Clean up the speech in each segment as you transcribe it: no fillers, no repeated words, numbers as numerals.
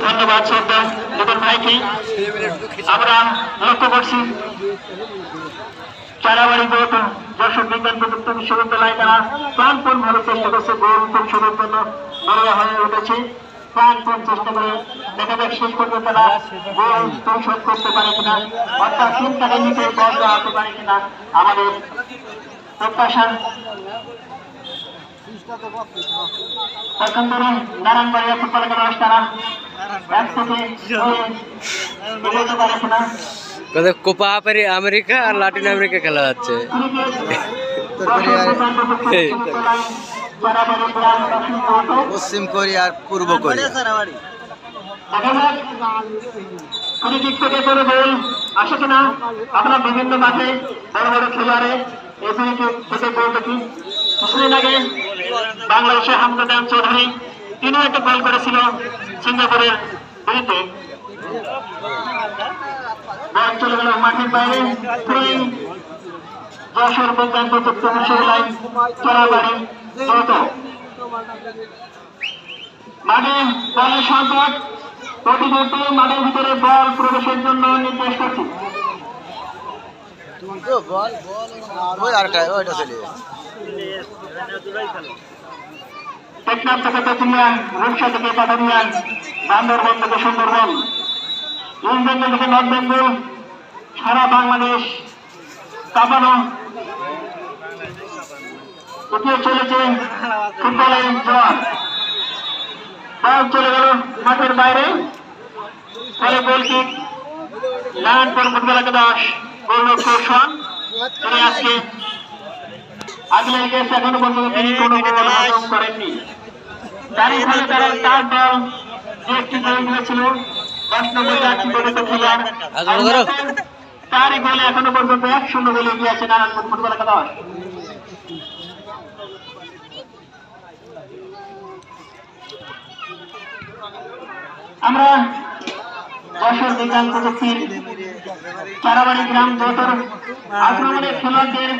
ধন্যবাদ শ্রদ্ধা লিটন ভাইকে। আমরা লক্ষ্য করছি চারাবাড়ি বোর্ড যশোর বিজ্ঞান প্রযুক্তি বিশ্ববিদ্যালয় তারা প্রাণপণ ভাবে চেষ্টা করছে গোল পরিশোধের জন্য বড় হয়ে উঠেছে। প্রাণপণ চেষ্টা করে দেখা যাক শেষ পর্যন্ত তারা গোল পরিশোধ করতে পারে কিনা, অর্থাৎ তিন কাহিনীতে বল দেওয়া হতে পারে কিনা আমাদের প্রত্যাশা। প্রথমবারে নারায়ণবাড়িয়া ফুটবল একাদশ তারা এক থেকে এগোতে পারে কিনা। কোপা আমেরিকা আর লাটিন আমেরিকা খেলা যাচ্ছে। পশ্চিম কোরিয়া আর পূর্ব কোরিয়া। থেকে করে গোল আসে কিনা। আমরা বিভিন্ন মাঠে বড় বড় খেলোয়াড়ে এখানে থেকে গোল দেখি। কিছুদিন আগে বাংলাদেশের হামদাদান চৌধুরী তিনিও একটা গোল করেছিল সিঙ্গাপুরের বিরুদ্ধে। বল চলে গেল মাঠের বাইরে। যশোর বিজ্ঞান প্রযুক্তি বিশ্ববিদ্যালয় চড়াবাড়ি দ্রুত মাঠে বলের সংকট। প্রতিমধ্যে মাঠের ভিতরে বল প্রবেশের জন্য নির্দেশ করছি। টেকনাফ থেকে তেতুলিয়া, রূপসা থেকে পাঠানিয়া, বান্দরবন থেকে সুন্দরবন, ইস্ট বেঙ্গল থেকে নর্থ বেঙ্গল, সারা বাংলাদেশ কাঁপানো এটিও চলেছে ফুটবলের জোয়ার। বল চলে গেল মাঠের বাইরে। ফলে গোল কিক নারায়ণপুর ফুটবল একাদশ গোলরক্ষক তিনি আজকে আগে গেছে, এখনো পর্যন্ত তিনি কোনো গোল হজম করেননি। তারই ফলে তারা তার দল যে একটি গোল দিয়েছিল 10 নম্বর জার্সি পরিহিত খেলোয়াড় তারই গোলে এখনো পর্যন্ত 1-0 গোলে এগিয়ে আছে নারায়ণপুর ফুটবল একাদশ। আমরা যশোর বিজ্ঞান প্রযুক্তির চারাবাড়ি গ্রাম যতর আক্রমণের খেলোয়াড়দের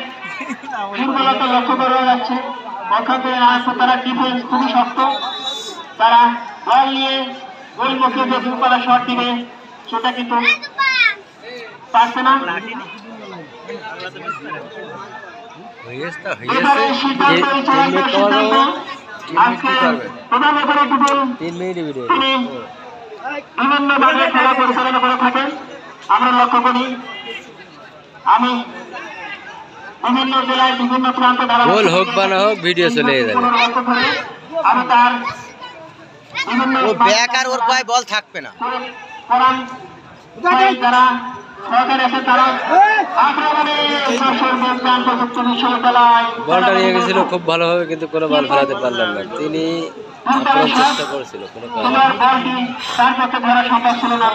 দুর্বলতা লক্ষ্য করা যাচ্ছে। পক্ষে তারা ডিফেন্স খুবই শক্ত। তারা বল নিয়ে গোলমুখে যে দুপালা শট দিবে সেটা কিন্তু পারছে না। বিভিন্ন ভাবে খেলা পরিচালনা করে থাকেন। আমরা লক্ষ্য করি আমি বিভিন্ন জেলায় বিভিন্ন প্রান্ত গোল হোক বা না হোক ভিডিও চলে যাবে। আমি তার বিভিন্ন ব্যাক আর ওর পায়ে বল থাকবে না। যারা সরকার আছে তারা আক্রমণে বিশ্ববিদ্যালয় বলটা নিয়ে গেছিল খুব ভালোভাবে, কিন্তু কোনো বল ফেলাতে পারলাম না। তিনি চেষ্টা করেছিল কোনো তার পক্ষে ধরা সম্ভব ছিল না।